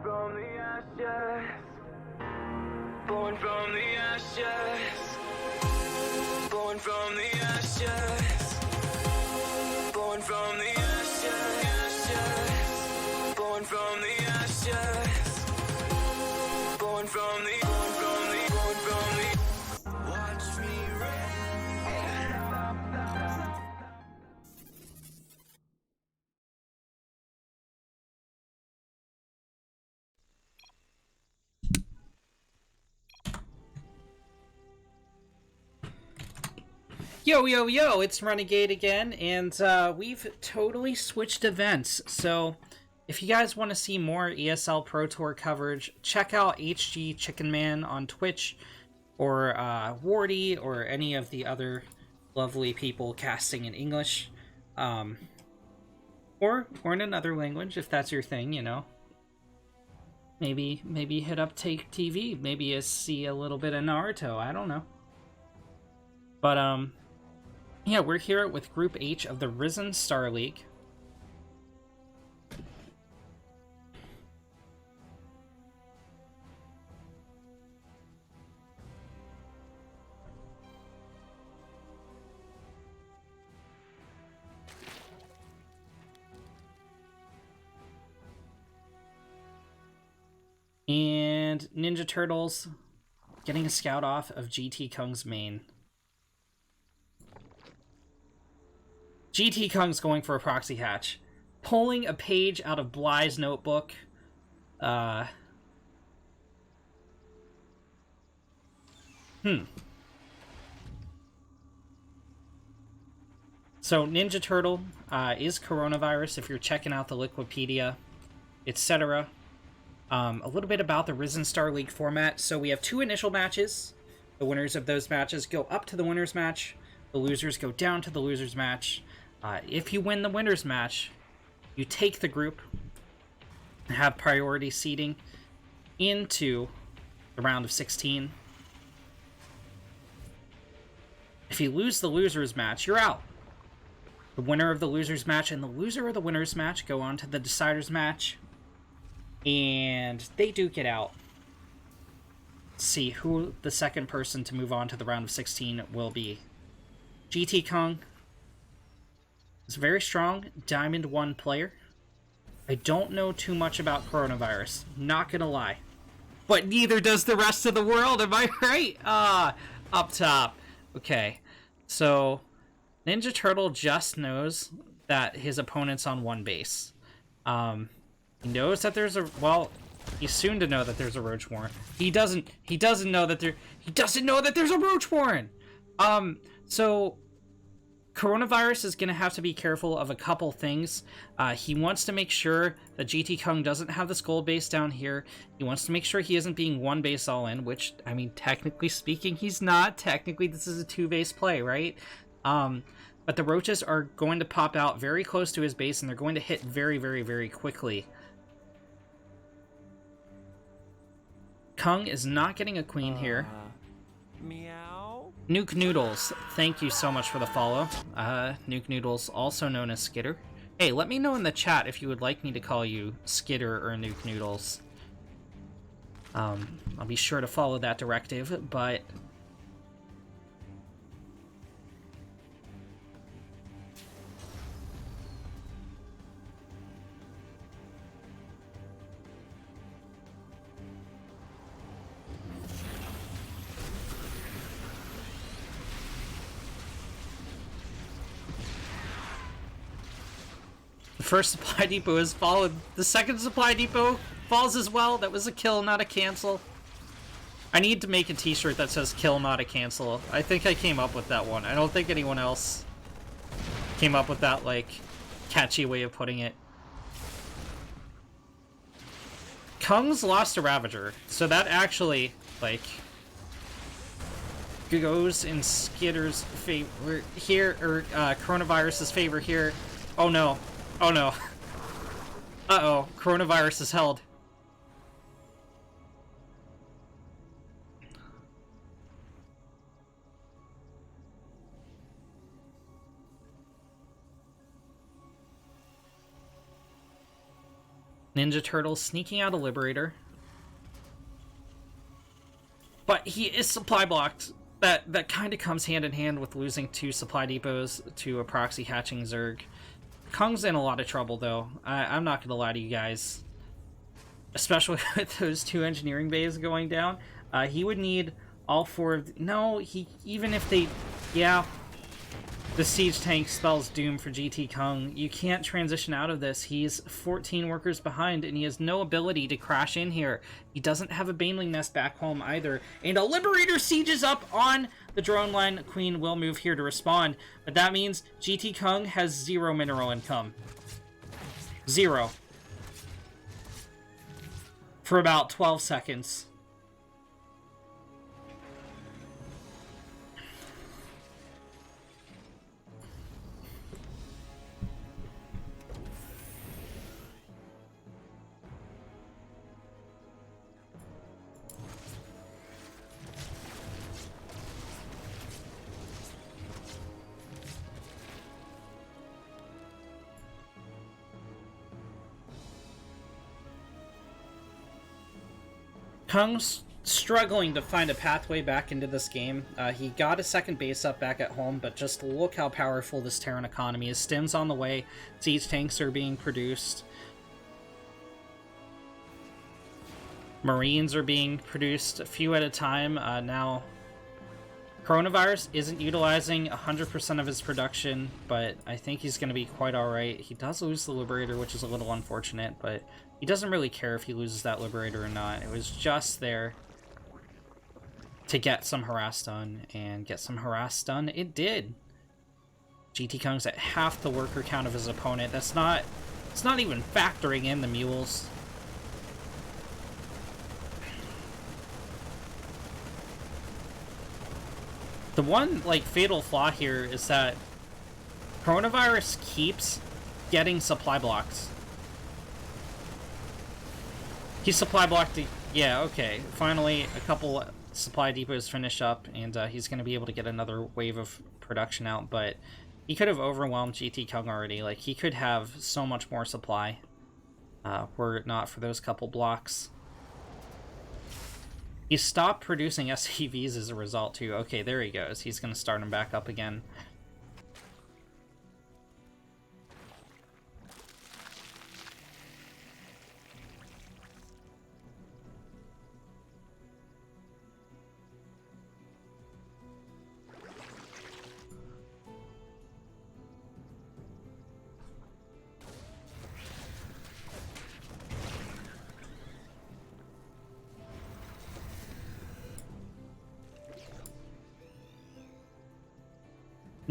Born from the ashes. Born from the ashes. Born from the ashes. Born from the ashes. Born from the ashes. Born from the. Watch me rain. Yo, yo, yo, it's Renegade again, and we've totally switched events. So, if you guys want to see more ESL Pro Tour coverage, check out HG Chicken Man on Twitch, or Wardy, or any of the other lovely people casting in English. Or in another language, if that's your thing, you know. Maybe hit up Take TV, maybe you see a little bit of Naruto, I don't know. But, yeah, we're here with Group H of the Risen Star League. And Ninja Turtles getting a scout off of GTKung's main. GTKung's going for a proxy hatch. Pulling a page out of Bly's notebook. So Ninja Turtle is coronavirus if you're checking out the Wikipedia, etc. A little bit about the Risen Star League format. So we have 2 initial matches. The winners of those matches go up to the winners match. The losers go down to the losers match. If you win the winners match, you take the group and have priority seeding into the round of 16. If you lose the losers match, you're out. The winner of the losers match and the loser of the winners match go on to the deciders match. And they do get out. Let's see who the second person to move on to the round of 16 will be. GTKung is a very strong Diamond 1 player. I don't know too much about coronavirus, not gonna lie. But neither does the rest of the world, am I right? Up top. Okay, so Ninja Turtle just knows that his opponent's on 1 base. He knows that there's a, well, he's soon to know that there's a Roach Warren. He doesn't know that there's a Roach Warren! So coronavirus is going to have to be careful of a couple things. He wants to make sure that GTKung doesn't have the skull base down here. He wants to make sure he isn't being 1 base all in, which, I mean, technically speaking, he's not. Technically, this is a 2-base play, right? But the roaches are going to pop out very close to his base, and they're going to hit very, very, very quickly. Kung is not getting a queen here. Meow. Nuke Noodles, thank you so much for the follow. Nuke Noodles, also known as Skitter. Hey, let me know in the chat if you would like me to call you Skitter or Nuke Noodles. I'll be sure to follow that directive, but... The first supply depot is fallen. The second supply depot falls as well. That was a kill, not a cancel. I need to make a t-shirt that says kill, not a cancel. I think I came up with that one. I don't think anyone else came up with that, like, catchy way of putting it. Kung's lost a Ravager, so that actually, like, goes in Skitter's favor here, or coronavirus's favor here. Oh no. Oh no. Uh-oh, coronavirus is held. Ninja Turtle sneaking out a Liberator. But he is supply blocked. That kind of comes hand in hand with losing 2 supply depots to a proxy hatching Zerg. Kung's in a lot of trouble, though. I'm not going to lie to you guys. Especially with those 2 engineering bays going down. He would need all 4 of... No, even if they... Yeah. The siege tank spells doom for GTKung. You can't transition out of this. He's 14 workers behind, and he has no ability to crash in here. He doesn't have a Baneling nest back home either. And a Liberator sieges up on the drone line. Queen will move here to respond, but that means GTKung has 0 mineral income. 0. For about 12 seconds. Kung's struggling to find a pathway back into this game. He got a second base up back at home, but just look how powerful this Terran economy is. Stim's on the way. Siege tanks are being produced. Marines are being produced a few at a time. Now, CoronaVirus isn't utilizing 100% of his production, but I think he's going to be quite alright. He does lose the Liberator, which is a little unfortunate, but he doesn't really care if he loses that Liberator or not. It was just there to get some harass done, and get some harass done it did. GTKung's at half the worker count of his opponent. It's not even factoring in the mules. The one, like, fatal flaw here is that CoronaVirus keeps getting supply blocks. He's supply blocked. Yeah, okay. Finally, a couple supply depots finish up, and he's going to be able to get another wave of production out, but he could have overwhelmed GTKung already. Like, he could have so much more supply were it not for those couple blocks. He stopped producing SCVs as a result, too. Okay, there he goes. He's going to start him back up again.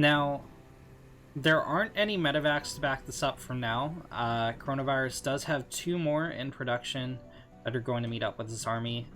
Now, there aren't any medevacs to back this up from now. CoronaVirus does have 2 more in production that are going to meet up with his army.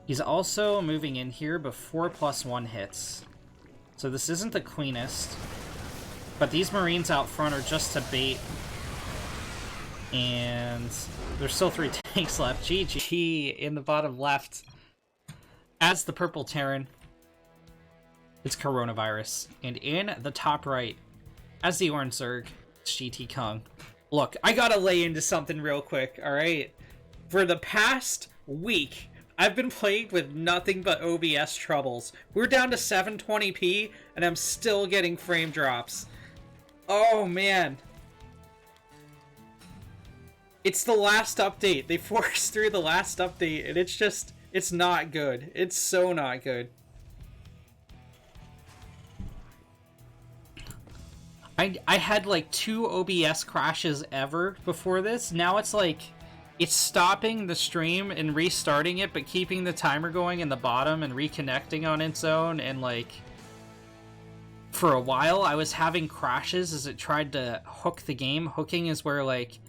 He's also moving in here before +1 hits. So this isn't the cleanest, but these Marines out front are just to bait. And there's still 3 tanks left. GG in the bottom left. As the purple Terran, it's CoronaVirus. And in the top right, as the orange Zerg, it's GTKung. Look, I gotta lay into something real quick, alright? For the past week, I've been playing with nothing but OBS troubles. We're down to 720p, and I'm still getting frame drops. Oh, man. It's the last update. They forced through the last update, and it's just... It's not good. It's so not good. I had like 2 OBS crashes ever before this. Now it's like, it's stopping the stream and restarting it, but keeping the timer going in the bottom and reconnecting on its own. And like, for a while I was having crashes as it tried to hook the game. Hooking is where like,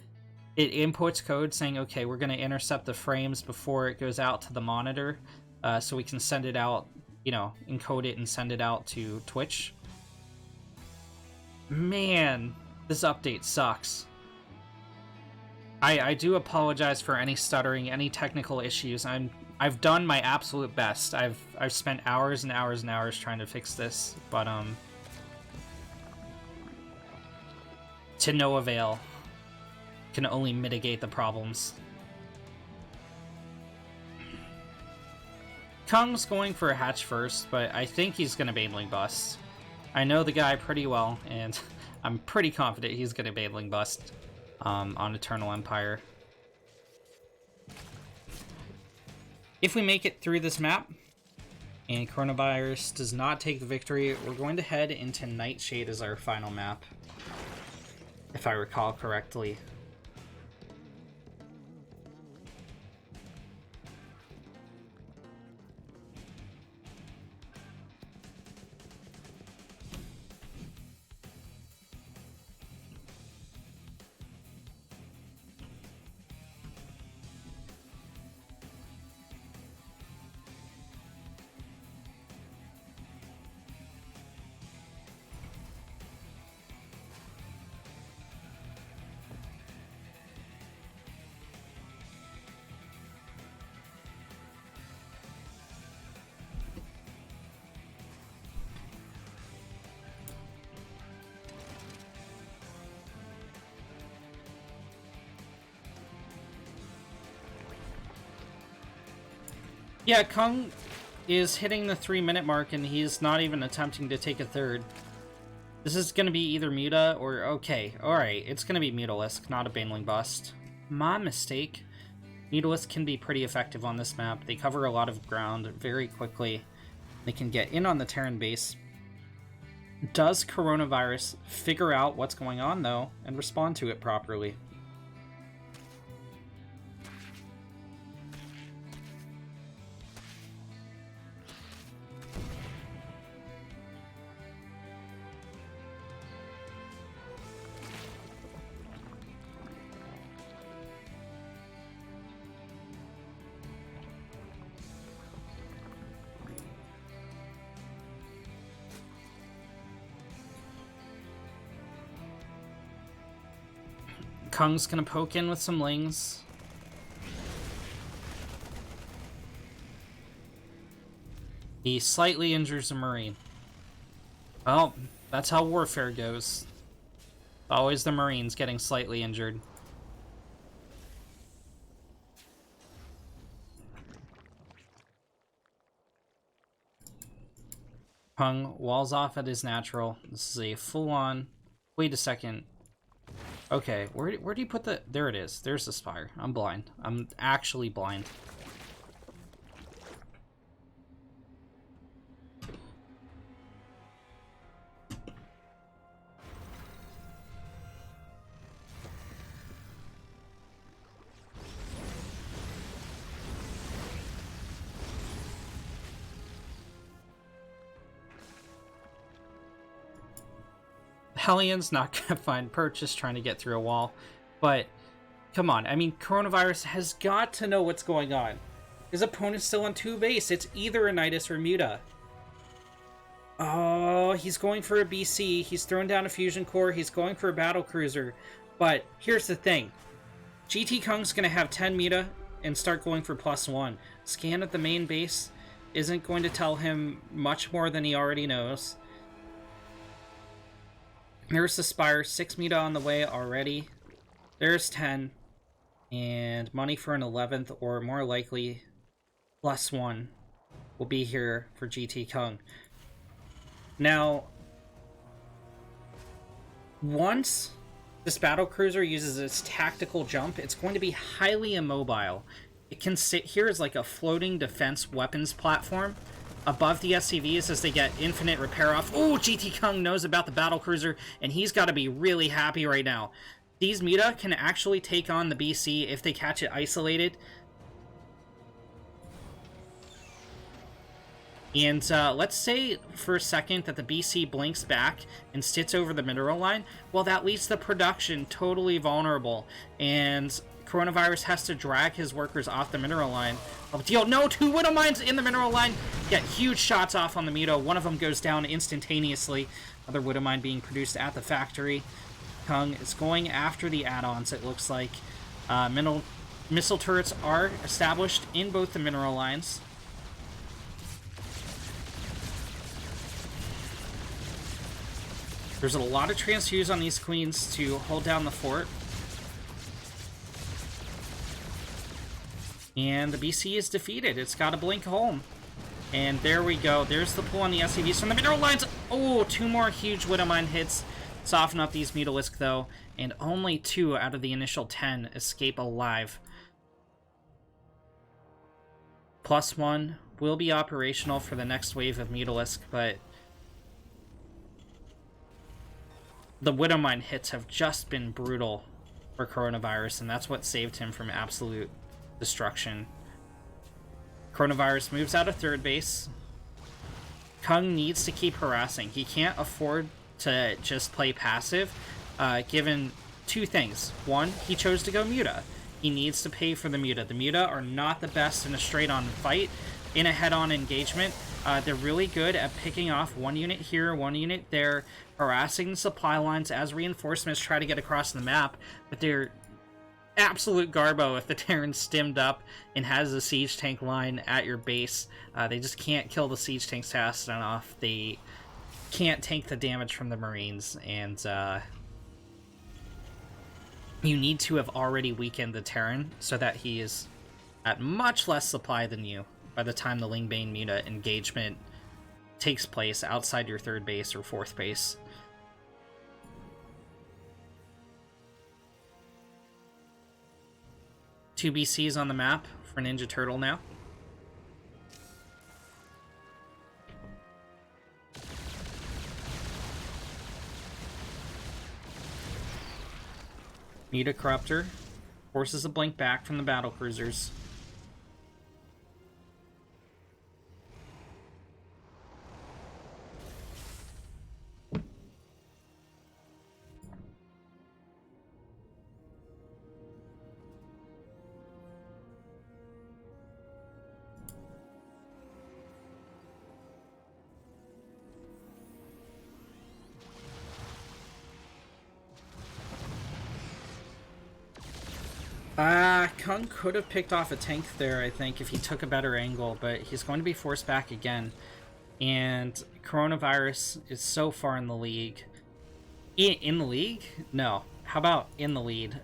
it inputs code saying, okay, we're going to intercept the frames before it goes out to the monitor, so we can send it out, you know, encode it and send it out to Twitch. Man, this update sucks. I do apologize for any stuttering, any technical issues. I've done my absolute best. I've spent hours and hours and hours trying to fix this, but to no avail. Can only mitigate the problems. Kung's going for a hatch first, but I think he's going to Baneling Bust. I know the guy pretty well, and I'm pretty confident he's going to Baneling Bust on Eternal Empire. If we make it through this map, and CoronaVirus does not take the victory, we're going to head into Nightshade as our final map, if I recall correctly. Yeah, Kung is hitting the 3-minute mark, and he's not even attempting to take a third. This is going to be either Muta or... Okay, alright, it's going to be Mutalisk, not a Baneling Bust. My mistake. Mutalisk can be pretty effective on this map. They cover a lot of ground very quickly. They can get in on the Terran base. Does CoronaVirus figure out what's going on, though, and respond to it properly? Kung's gonna poke in with some Lings. He slightly injures a Marine. Well, that's how warfare goes. Always the Marines getting slightly injured. Kung walls off at his natural. This is a full-on... Wait a second. Okay, where do you put the... There it is. There's the Spire. I'm blind. I'm actually blind. Hellion's not gonna find purchase trying to get through a wall, but come on, I mean, CoronaVirus has got to know what's going on. His opponent's still on 2 base. It's either a Nidus or Muta. Oh, he's going for a BC. He's thrown down a fusion core. He's going for a battle cruiser. But here's the thing. GTKung's gonna have 10 Muta and start going for +1. Scan at the main base isn't going to tell him much more than he already knows. There's the Spire, 6 Muta on the way already. There's 10. And money for an 11th, or more likely, +1 will be here for GTKung. Now, once this battlecruiser uses its tactical jump, it's going to be highly immobile. It can sit here as like a floating defense weapons platform above the SCVs as they get infinite repair off. Oh, GTKung knows about the battlecruiser, and he's got to be really happy right now. These Muta can actually take on the BC if they catch it isolated. And let's say for a second that the BC blinks back and sits over the mineral line. Well, that leaves the production totally vulnerable, and CoronaVirus has to drag his workers off the mineral line. Oh, deal. No, 2 Widow Mines in the mineral line. Get huge shots off on the Muta. One of them goes down instantaneously. Another Widow Mine being produced at the factory. Kung is going after the add-ons, it looks like. Missile turrets are established in both the mineral lines. There's a lot of transfuse on these queens to hold down the fort. And the BC is defeated. It's got to blink home. And there we go. There's the pull on the SCVs from the mineral lines. Oh, 2 more huge Widowmine hits. Soften up these Mutalisk, though. And only 2 out of the initial 10 escape alive. +1 will be operational for the next wave of Mutalisk, but the Widowmine hits have just been brutal for CoronaVirus, and that's what saved him from absolute destruction. CoronaVirus moves out of third base. Kung needs to keep harassing. He can't afford to just play passive, given 2 things. 1, he chose to go Muta. He needs to pay for the Muta. The Muta are not the best in a straight-on fight, in a head-on engagement. They're really good at picking off 1 unit here, 1 unit there, harassing the supply lines as reinforcements try to get across the map, but they're absolute garbo if the Terran's stemmed up and has a siege tank line at your base. They just can't kill the siege tanks fast enough. They can't tank the damage from the Marines, and you need to have already weakened the Terran so that he is at much less supply than you by the time the Lingbane Muta engagement takes place outside your third base or fourth base. Two BCs on the map for Ninja Turtle now. Muta Corruptor forces a blink back from the battlecruisers. Kung could have picked off a tank there, I think, if he took a better angle, but he's going to be forced back again. And CoronaVirus is so far in the league. In the league? No. How about in the lead?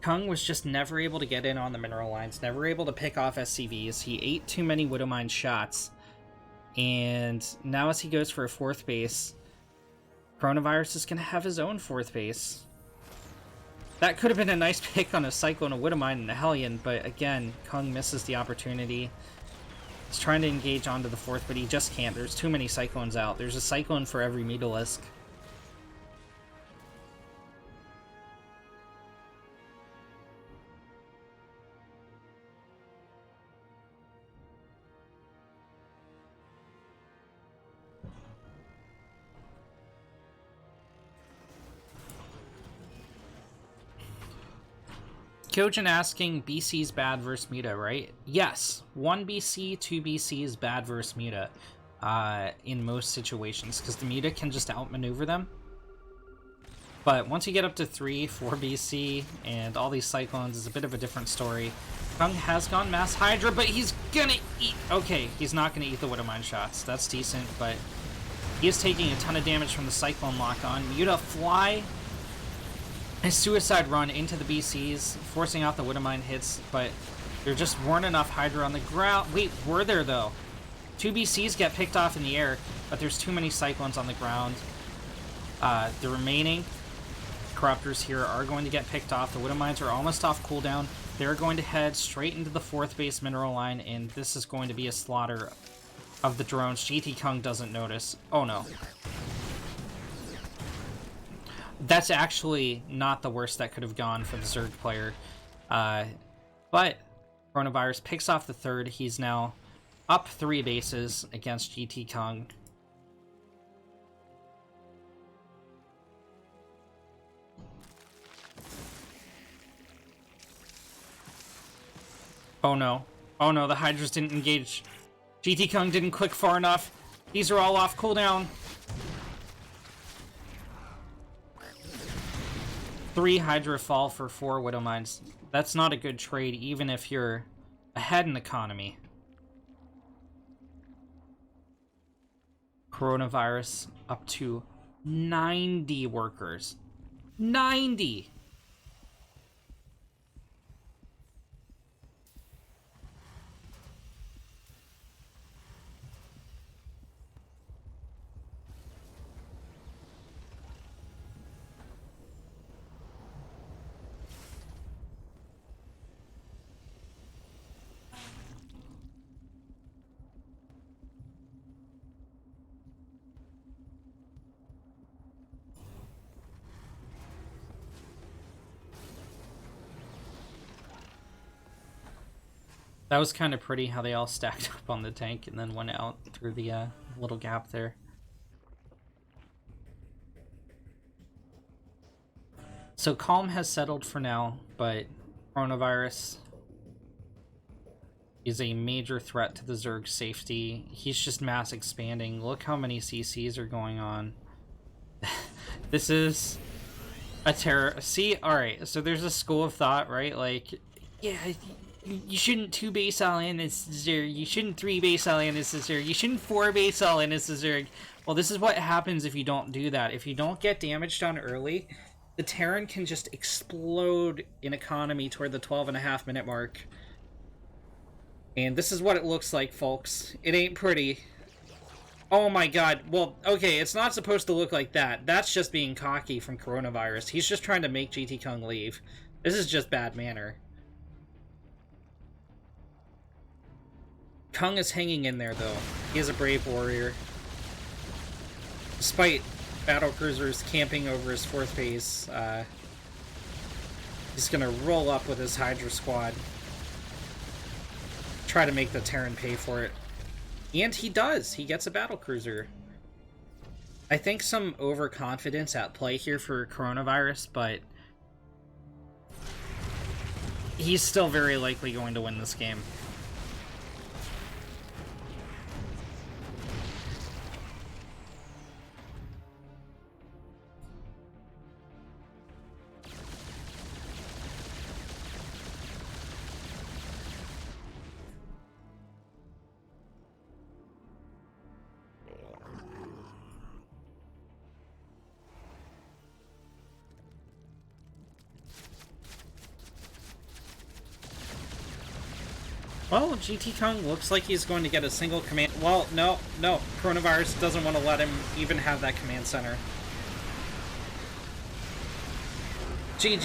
Kung was just never able to get in on the mineral lines, never able to pick off SCVs. He ate too many Widowmine shots. And now as he goes for a fourth base, CoronaVirus is going to have his own fourth base. That could have been a nice pick on a Cyclone, a Widowmine, and a Hellion, but again, Kung misses the opportunity. He's trying to engage onto the fourth, but he just can't. There's too many Cyclones out. There's a Cyclone for every Mutalisk. Kyojin asking BC's bad versus Muta, right? Yes. 1 BC, 2 BC is bad versus Muta in most situations, because the Muta can just outmaneuver them. But once you get up to 3, 4 BC and all these Cyclones, it's a bit of a different story. Kung has gone Mass Hydra, but he's gonna eat... Okay, he's not gonna eat the Widowmine shots. That's decent, but he is taking a ton of damage from the Cyclone lock-on. Muta fly... a suicide run into the BCs, forcing out the Widowmine hits, but there just weren't enough Hydra on the ground. Wait, were there, though? 2 BCs get picked off in the air, but there's too many Cyclones on the ground. The remaining Corruptors here are going to get picked off. The Widowmines are almost off cooldown. They're going to head straight into the fourth base mineral line, and this is going to be a slaughter of the drones. GTKung doesn't notice. Oh, no. That's actually not the worst that could have gone for the Zerg player. But CoronaVirus picks off the third. He's now up 3 bases against GTKung. Oh no. Oh no, the Hydras didn't engage. GTKung didn't click far enough. These are all off cooldown. 3 Hydra fall for 4 Widowmines. That's not a good trade, even if you're ahead in economy. CoronaVirus up to 90 workers. 90! That was kind of pretty how they all stacked up on the tank and then went out through the little gap there. So calm has settled for now, but coronavirus is a major threat to the Zerg's safety. He's just mass expanding. Look how many CCs are going on. This is a terror. See, alright, so there's a school of thought, right? Like, yeah, you shouldn't 2 base all in as Zerg. You shouldn't 3 base all in as Zerg. You shouldn't 4 base all in as Zerg. Well, this is what happens if you don't do that. If you don't get damage done early, the Terran can just explode in economy toward the 12.5 minute mark. And this is what it looks like, folks. It ain't pretty. Oh my god. Well, okay, it's not supposed to look like that. That's just being cocky from coronavirus. He's just trying to make GTKung leave. This is just bad manner. Kung is hanging in there, though. He is a brave warrior. Despite battlecruisers camping over his 4th base, he's gonna roll up with his Hydra squad. Try to make the Terran pay for it. And he does! He gets a battlecruiser. I think some overconfidence at play here for coronavirus, but he's still very likely going to win this game. Well, GTKung looks like he's going to get a single command. Well, no. Coronavirus doesn't want to let him even have that command center. GG.